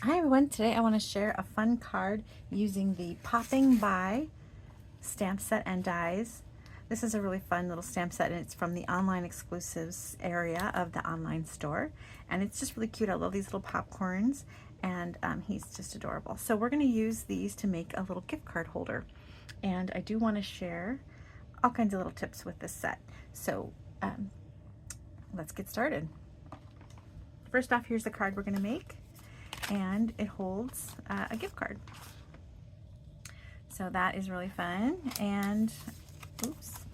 Hi everyone, today I want to share a fun card using the Poppin By stamp set and dies. This is a really fun little stamp set and it's from the online exclusives area of the online store, and it's just really cute. I love these little popcorns, and he's just adorable. So we're going to use these to make a little gift card holder, and I do want to share all kinds of little tips with this set. So let's get started. First off, here's the card we're going to make, and it holds a gift card. So that is really fun. And oops,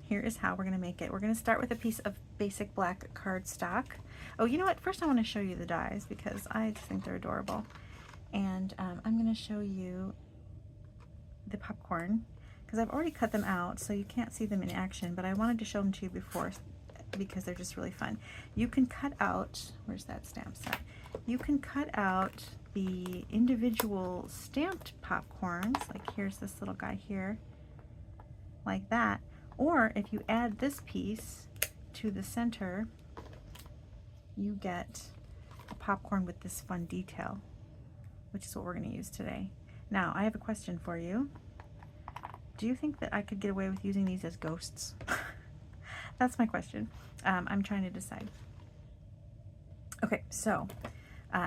here is how we're going to make it. We're going to start with a piece of basic black cardstock. Oh, you know what? First I want to show you the dies because I just think they're adorable. And I'm going to show you the popcorn because I've already cut them out, so you can't see them in action, but I wanted to show them to you before because they're just really fun. You can cut out, where's that stamp set? You can cut out the individual stamped popcorns, like here's this little guy here, like that. Or if you add this piece to the center, you get a popcorn with this fun detail, which is what we're going to use today. Now, I have a question for you. Do you think that I could get away with using these as ghosts? That's my question. I'm trying to decide. Okay, so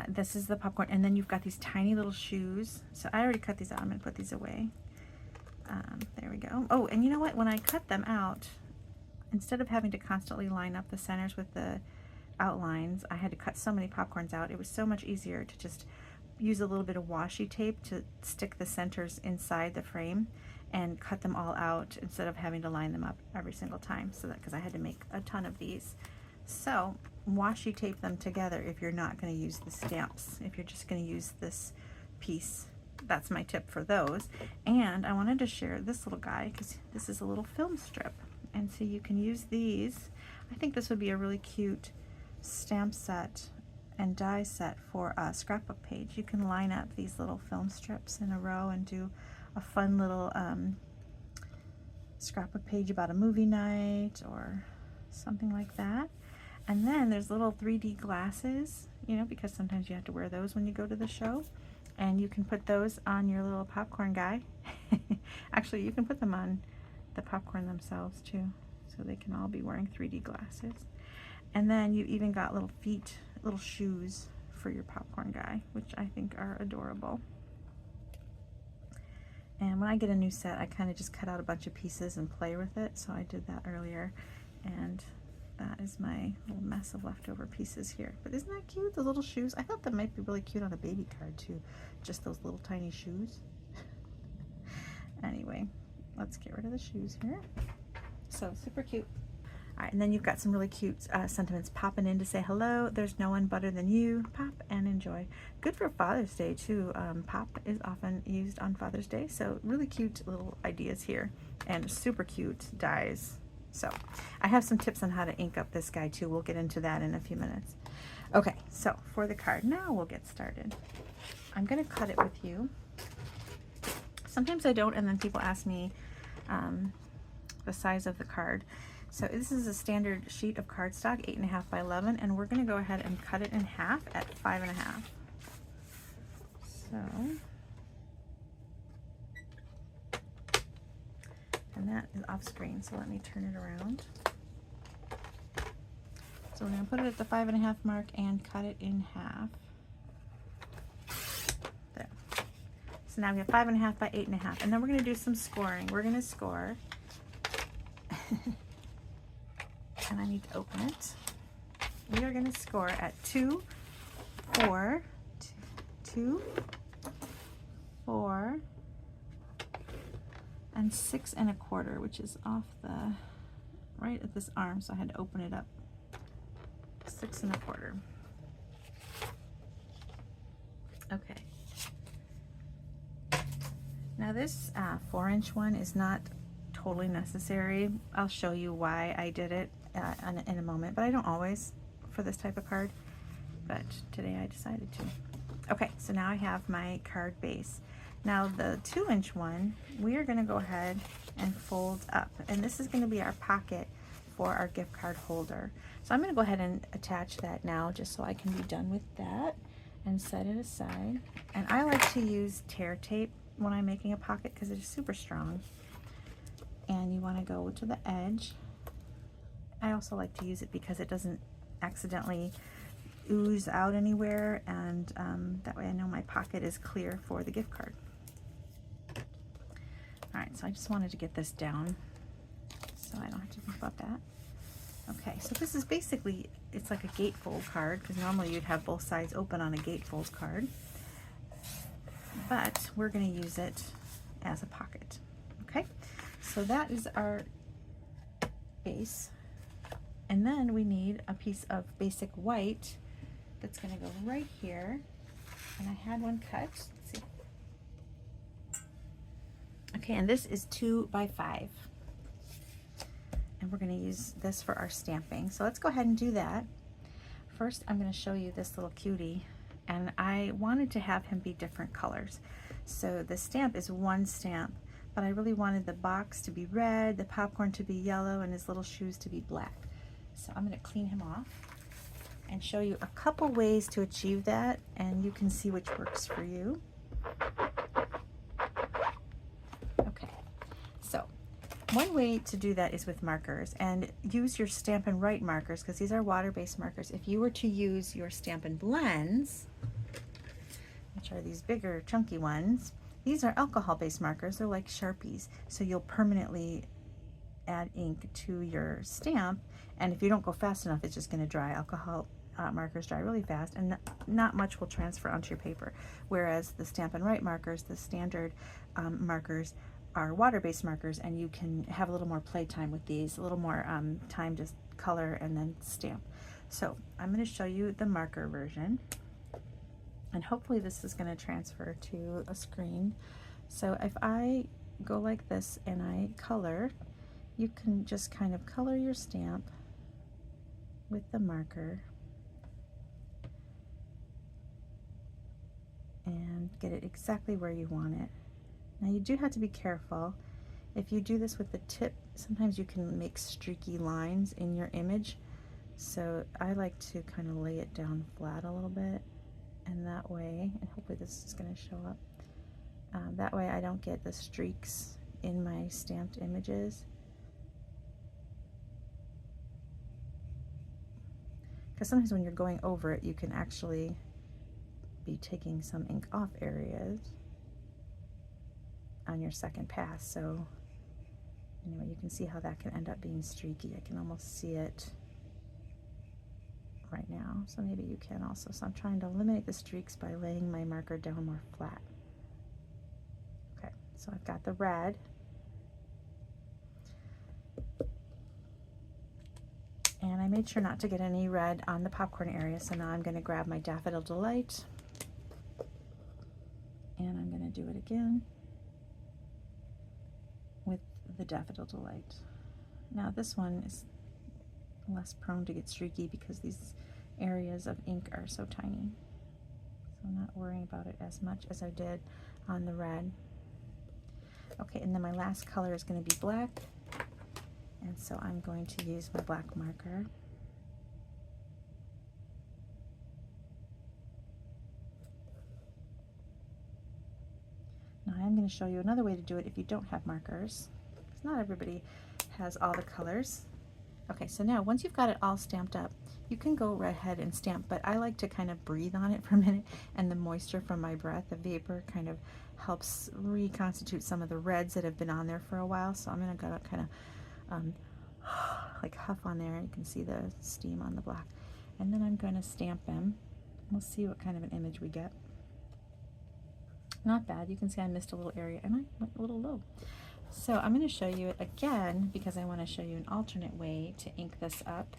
this is the popcorn, and then you've got these tiny little shoes. So I already cut these out. I'm going to put these away. There we go. Oh, and you know what? When I cut them out, instead of having to constantly line up the centers with the outlines, I had to cut so many popcorns out. It was so much easier to just use a little bit of washi tape to stick the centers inside the frame and cut them all out instead of having to line them up every single time. So that, because I had to make a ton of these. So washi tape them together if you're not going to use the stamps. If you're just going to use this piece, that's my tip for those. And I wanted to share this little guy because this is a little film strip, and so you can use these. I think this would be a really cute stamp set and die set for a scrapbook page. You can line up these little film strips in a row and do a fun little scrapbook page about a movie night or something like that. And then there's little 3D glasses, you know, because sometimes you have to wear those when you go to the show, and you can put those on your little popcorn guy. Actually, you can put them on the popcorn themselves too, so they can all be wearing 3D glasses. And then you even got little feet, little shoes for your popcorn guy, which I think are adorable. And when I get a new set, I kind of just cut out a bunch of pieces and play with it, so I did that earlier. And that is my little mess of leftover pieces here. But isn't that cute, the little shoes? I thought that might be really cute on a baby card too, just those little tiny shoes. Anyway, let's get rid of the shoes here. So super cute. All right, and then you've got some really cute sentiments popping in to say hello. There's no one better than you. Pop and enjoy. Good for Father's Day too. Pop is often used on Father's Day, so really cute little ideas here, and super cute dies. So I have some tips on how to ink up this guy too. We'll get into that in a few minutes. Okay, so for the card, now we'll get started. I'm going to cut it with you. Sometimes I don't, and then people ask me the size of the card. So this is a standard sheet of cardstock, 8.5 by 11, and we're going to go ahead and cut it in half at 5.5. So, and that is off screen, so let me turn it around. So we're going to put it at the 5.5 mark and cut it in half. There. So now we have 5.5 by 8.5, and then we're going to do some scoring. We're going to score. And I need to open it. We are going to score at 2, 4, 2, 4, and 6 1/4, which is off the right at this arm, so I had to open it up. 6 1/4. Okay. Now this 4-inch one is not totally necessary. I'll show you why I did it in a moment, but I don't always for this type of card, but today I decided to. Okay, so now I have my card base. Now the 2-inch one, we are going to go ahead and fold up, and this is going to be our pocket for our gift card holder. So I'm going to go ahead and attach that now just so I can be done with that. and set it aside. And I like to use tear tape when I'm making a pocket because it is super strong. And you want to go to the edge. I also like to use it because it doesn't accidentally ooze out anywhere, and that way I know my pocket is clear for the gift card. Alright, so I just wanted to get this down so I don't have to think about that. Okay, so this is basically, it's like a gatefold card, because normally you'd have both sides open on a gatefold card, but we're going to use it as a pocket. Okay, so that is our base, and then we need a piece of basic white that's going to go right here, and I had one cut. Let's see. Okay, and this is 2 by 5. And we're going to use this for our stamping. So let's go ahead and do that. First, I'm going to show you this little cutie, and I wanted to have him be different colors. So the stamp is one stamp, but I really wanted the box to be red, the popcorn to be yellow, and his little shoes to be black. So I'm going to clean him off and show you a couple ways to achieve that, and you can see which works for you. Okay, so one way to do that is with markers, and use your Stampin' Write markers, because these are water-based markers. If you were to use your Stampin' Blends, which are these bigger chunky ones, these are alcohol-based markers. They're like Sharpies, so you'll permanently add ink to your stamp, and if you don't go fast enough, it's just going to dry. Alcohol markers dry really fast, and not much will transfer onto your paper, whereas the Stampin' Write markers, the standard markers, are water-based markers, and you can have a little more playtime with these, a little more time to color and then stamp. So I'm going to show you the marker version, and hopefully this is going to transfer to a screen. So if I go like this and I color, you can just kind of color your stamp with the marker and get it exactly where you want it. Now you do have to be careful. If you do this with the tip, sometimes you can make streaky lines in your image. So I like to kind of lay it down flat a little bit, and that way, and hopefully this is going to show up, that way I don't get the streaks in my stamped images. Because sometimes when you're going over it, you can actually be taking some ink off areas on your second pass. So anyway, you can see how that can end up being streaky. I can almost see it right now, so maybe you can also. So I'm trying to eliminate the streaks by laying my marker down more flat. Okay, so I've got the red, and I made sure not to get any red on the popcorn area, so now I'm going to grab my Daffodil Delight, and I'm going to do it again with the Daffodil Delight. Now this one is less prone to get streaky because these areas of ink are so tiny. So I'm not worrying about it as much as I did on the red. Okay, and then my last color is going to be black, and so I'm going to use my black marker. Now I'm going to show you another way to do it if you don't have markers, because not everybody has all the colors. Okay, so now once you've got it all stamped up, you can go right ahead and stamp, but I like to kind of breathe on it for a minute, and the moisture from my breath, the vapor, kind of helps reconstitute some of the reds that have been on there for a while. So I'm going to go kind of like huff on there, and you can see the steam on the black. And then I'm going to stamp them. We'll see what kind of an image we get. Not bad. You can see I missed a little area, and I went a little low. So I'm going to show you it again because I want to show you an alternate way to ink this up.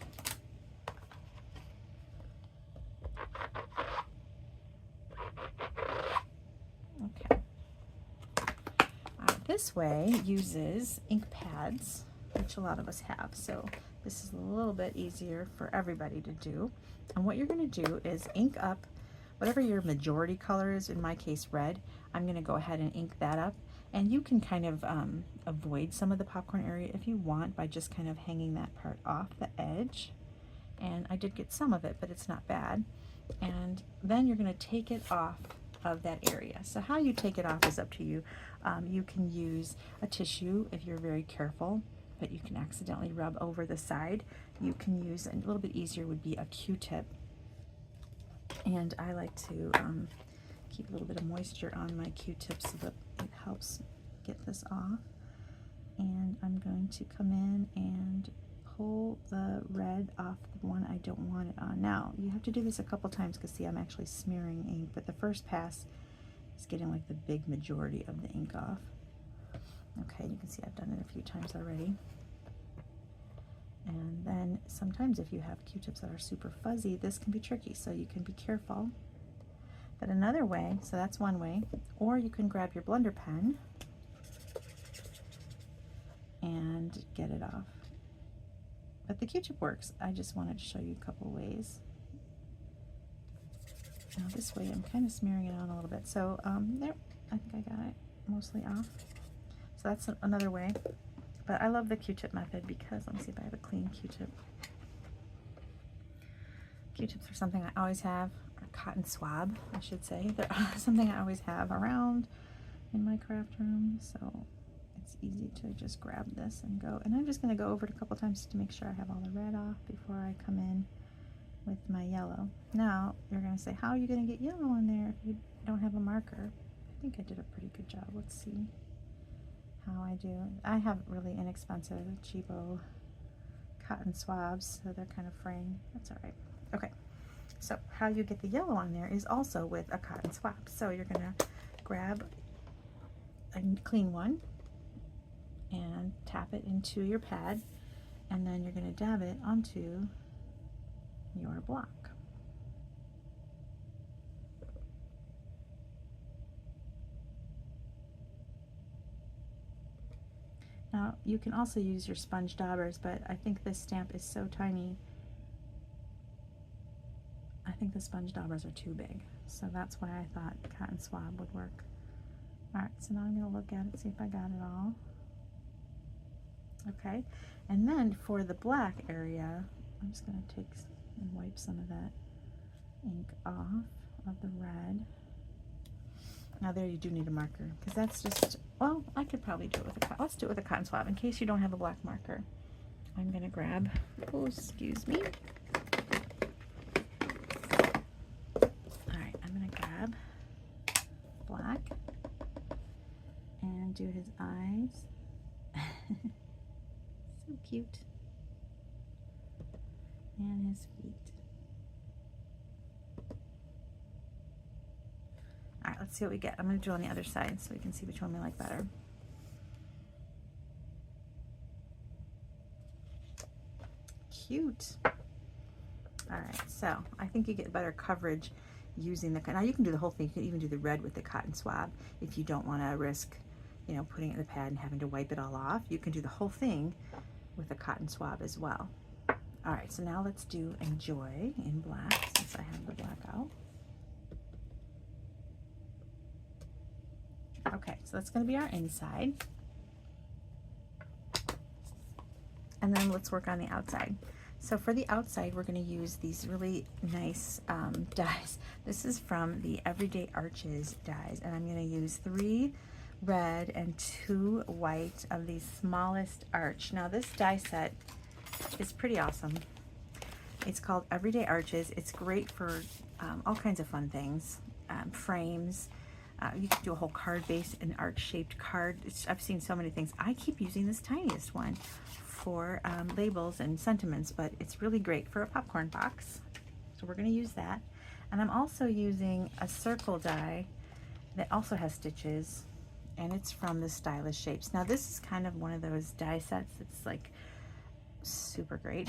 Okay. This way uses ink pads, which a lot of us have. So this is a little bit easier for everybody to do. And what you're going to do is ink up whatever your majority color is, in my case red. I'm going to go ahead and ink that up, and you can kind of avoid some of the popcorn area if you want by just kind of hanging that part off the edge and I did get some of it, but it's not bad. And then you're going to take it off of that area. So how you take it off is up to you. You can use a tissue if you're very careful, but you can accidentally rub over the side. You can use, a little bit easier would be a Q-tip. And I like to keep a little bit of moisture on my Q-tip so that it helps get this off. And I'm going to come in and pull the red off the one I don't want it on. Now, you have to do this a couple times because see, I'm actually smearing ink, but the first pass is getting like the big majority of the ink off. Okay, you can see I've done it a few times already. And then sometimes if you have Q-tips that are super fuzzy, this can be tricky, so you can be careful. But another way, so that's one way, or you can grab your blender pen and get it off. But the Q-tip works. I just wanted to show you a couple ways. Now this way I'm kind of smearing it on a little bit. So there, I think I got it mostly off. So that's another way. But I love the Q-tip method because, let me see if I have a clean Q-tip. Q-tips are something I always have, or cotton swab, I should say. They're something I always have around in my craft room. So it's easy to just grab this and go. And I'm just going to go over it a couple times to make sure I have all the red off before I come in with my yellow. Now, you're going to say, how are you going to get yellow on there if you don't have a marker? I think I did a pretty good job. Let's see how I do. I have really inexpensive, cheapo cotton swabs, so they're kind of fraying. That's all right. Okay, so how you get the yellow on there is also with a cotton swab. So you're going to grab a clean one and tap it into your pad, and then you're going to dab it onto your block. Now you can also use your sponge daubers, but I think this stamp is so tiny, I think the sponge daubers are too big, so that's why I thought cotton swab would work. Alright, so now I'm going to look at it, see if I got it all. Okay, and then for the black area, I'm just going to take and wipe some of that ink off of the red. Now there you do need a marker, because that's just, well, I could probably do it with a, let's do it with a cotton swab in case you don't have a black marker. I'm going to grab, oh, excuse me. Alright, I'm going to grab black and do his eyes. So cute. And his feet. Alright, let's see what we get. I'm going to do on the other side so we can see which one we like better. Cute. Alright, so I think you get better coverage using the, now you can do the whole thing. You can even do the red with the cotton swab if you don't want to risk, you know, putting it in the pad and having to wipe it all off. You can do the whole thing with a cotton swab as well. Alright, so now let's do Enjoy in black, since I have the black out. Okay, so that's going to be our inside. And then let's work on the outside. So for the outside, we're going to use these really nice dies. This is from the Everyday Arches dies, and I'm going to use 3 red and 2 white of the smallest arch. Now this die set is pretty awesome. It's called Everyday Arches. It's great for all kinds of fun things, frames. You can do a whole card base, an arch-shaped card. I've seen so many things. I keep using this tiniest one for labels and sentiments, but it's really great for a popcorn box. So we're going to use that. And I'm also using a circle die that also has stitches, and it's from the Stylish Shapes. Now this is kind of one of those die sets that's like super great.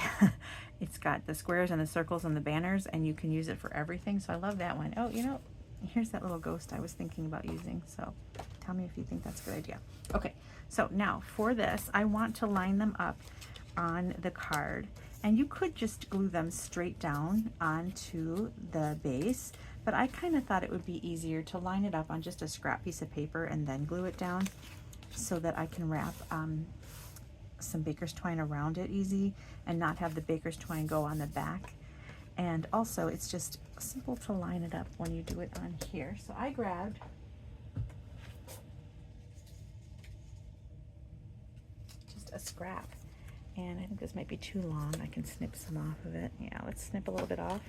It's got the squares and the circles and the banners, and you can use it for everything. So I love that one. Oh, you know, here's that little ghost I was thinking about using, so tell me if you think that's a good idea. Okay, so now for this, I want to line them up on the card, and you could just glue them straight down onto the base, but I kind of thought it would be easier to line it up on just a scrap piece of paper and then glue it down so that I can wrap some baker's twine around it easy and not have the baker's twine go on the back. And also it's just simple to line it up when you do it on here. So I grabbed just a scrap, and I think this might be too long. I can snip some off of it. Yeah, let's snip a little bit off.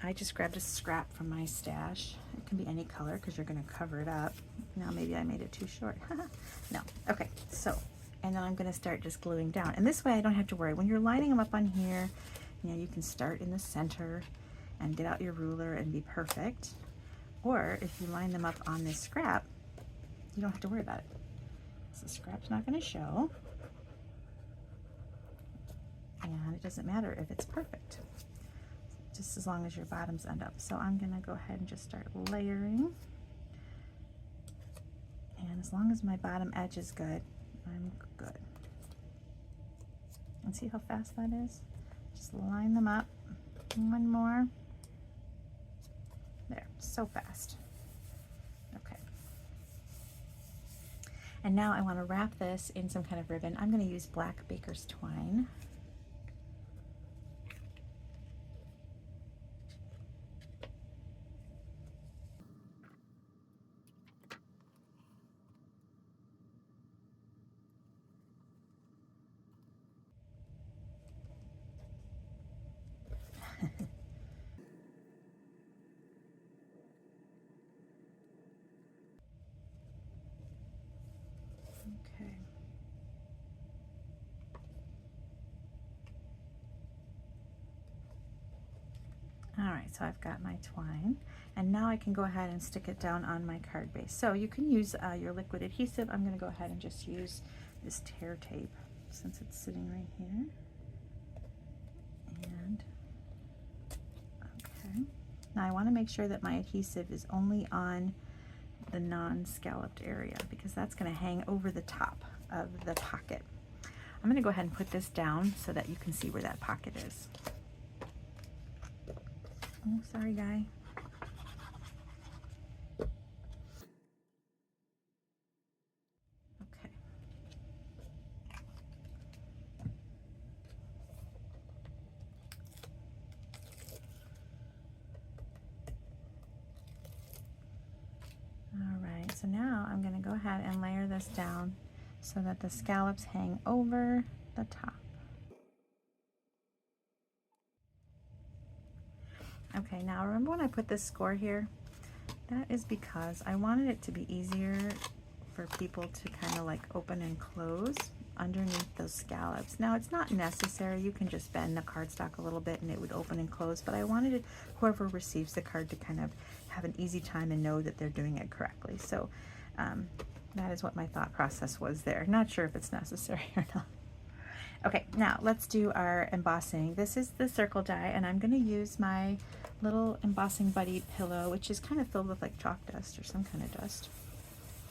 I just grabbed a scrap from my stash. It can be any color because you're going to cover it up. Now maybe I made it too short. No. Okay, so, and then I'm going to start just gluing down. And this way I don't have to worry. When you're lining them up on here, you know, you can start in the center and get out your ruler and be perfect. Or if you line them up on this scrap, you don't have to worry about it. So the scrap's not going to show. And it doesn't matter if it's perfect, just as long as your bottoms end up. So I'm gonna go ahead and just start layering. And as long as my bottom edge is good, I'm good. And see how fast that is? Just line them up. One more. There, so fast. Okay. And now I want to wrap this in some kind of ribbon. I'm going to use black baker's twine. Okay. All right, so I've got my twine, and now I can go ahead and stick it down on my card base. So you can use your liquid adhesive. I'm going to go ahead and just use this tear tape since it's sitting right here. And okay, now I want to make sure that my adhesive is only on the non-scalloped area because that's going to hang over the top of the pocket. I'm going to go ahead and put this down so that you can see where that pocket is. Oh, sorry, guy. Okay. All right, so now I'm going to go ahead and layer this down so that the scallops hang over the top. Okay, now remember when I put this score here? That is because I wanted it to be easier for people to kind of like open and close underneath those scallops. Now it's not necessary, you can just bend the cardstock a little bit and it would open and close, but I wanted it, whoever receives the card to kind of have an easy time and know that they're doing it correctly. So that is what my thought process was there. Not sure if it's necessary or not. Okay, now let's do our embossing. This is the circle die, and I'm going to use my little embossing buddy pillow, which is kind of filled with like chalk dust or some kind of dust.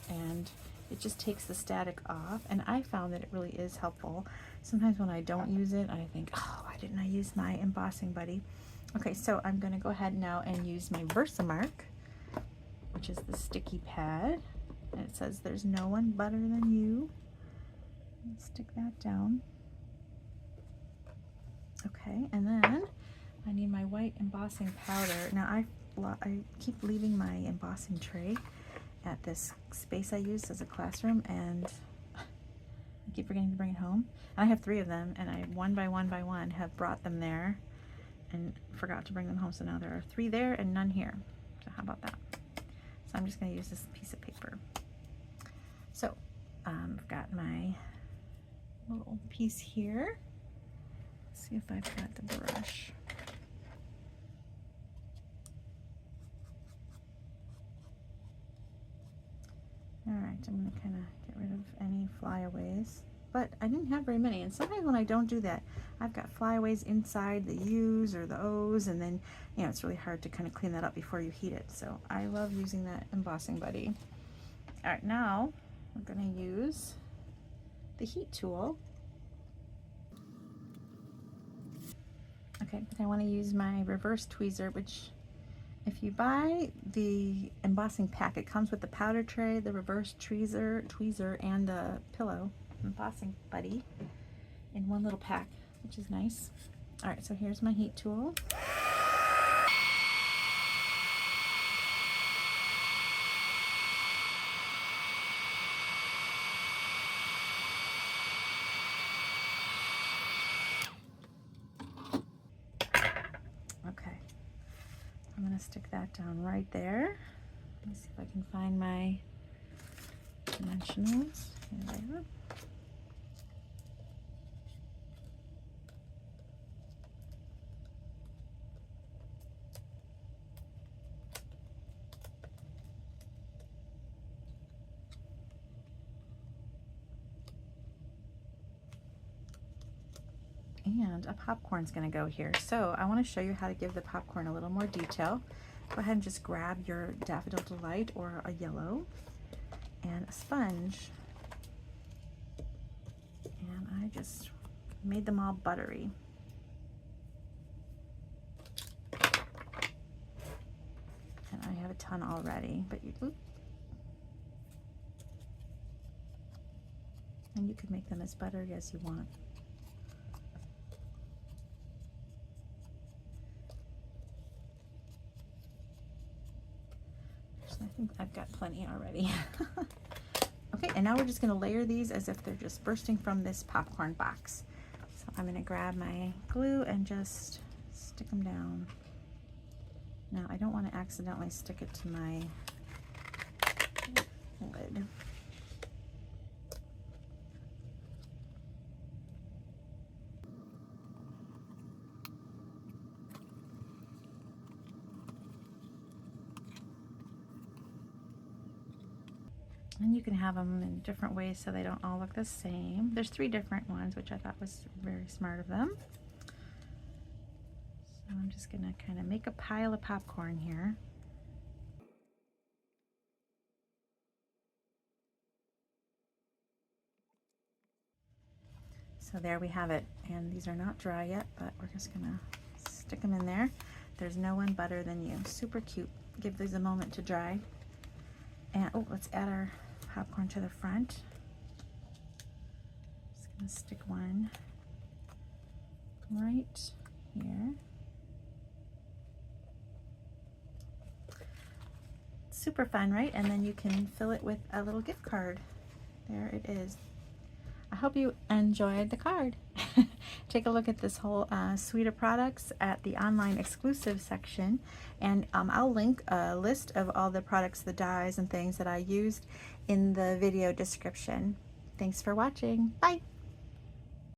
And it just takes the static off, and I found that it really is helpful. Sometimes when I don't use it, I think, oh, why didn't I use my embossing buddy? Okay, so I'm going to go ahead now and use my Versamark, which is the sticky pad. And it says, "There's no one better than you." Let's stick that down. Okay, and then I need my white embossing powder. Now I keep leaving my embossing tray at this space I use as a classroom, and I keep forgetting to bring it home. I have 3 of them, and I one by one have brought them there and forgot to bring them home. So now there are 3 there and none here. So how about that? So I'm just going to use this piece of paper. So I've got my little piece here. Let's see if I've got the brush. All right, I'm going to kind of get rid of any flyaways, but I didn't have very many, and sometimes when I don't do that, I've got flyaways inside the U's or the O's, and then, you know, it's really hard to kind of clean that up before you heat it. So I love using that embossing buddy. All right, now I'm going to use the heat tool. Okay, but I want to use my reverse tweezer, which If you buy the embossing pack, it comes with the powder tray, the reverse tweezer, and the pillow embossing buddy in one little pack, which is nice. All right, so here's my heat tool. Okay, I'm gonna stick that down right there. Let me see if I can find my dimensionals. Here they are. And a popcorn's going to go here. So I want to show you how to give the popcorn a little more detail. Go ahead and just grab your Daffodil Delight or a yellow and a sponge. And I just made them all buttery. And I have a ton already, but and you could make them as buttery as you want. I think I've got plenty already. Okay, and now we're just going to layer these as if they're just bursting from this popcorn box. So I'm going to grab my glue and just stick them down. Now I don't want to accidentally stick it to my lid. And you can have them in different ways so they don't all look the same. There's 3 different ones, which I thought was very smart of them. So I'm just gonna kind of make a pile of popcorn here. So there we have it. And these are not dry yet, but we're just gonna stick them in there. There's no one better than you. Super cute. Give these a moment to dry. And oh, let's add our popcorn to the front. Just gonna stick one right here. Super fun, right? And then you can fill it with a little gift card. There it is. I hope you enjoyed the card. Take a look at this whole suite of products at the online exclusive section, and I'll link a list of all the products, the dies and things that I used in the video description. Thanks for watching. Bye.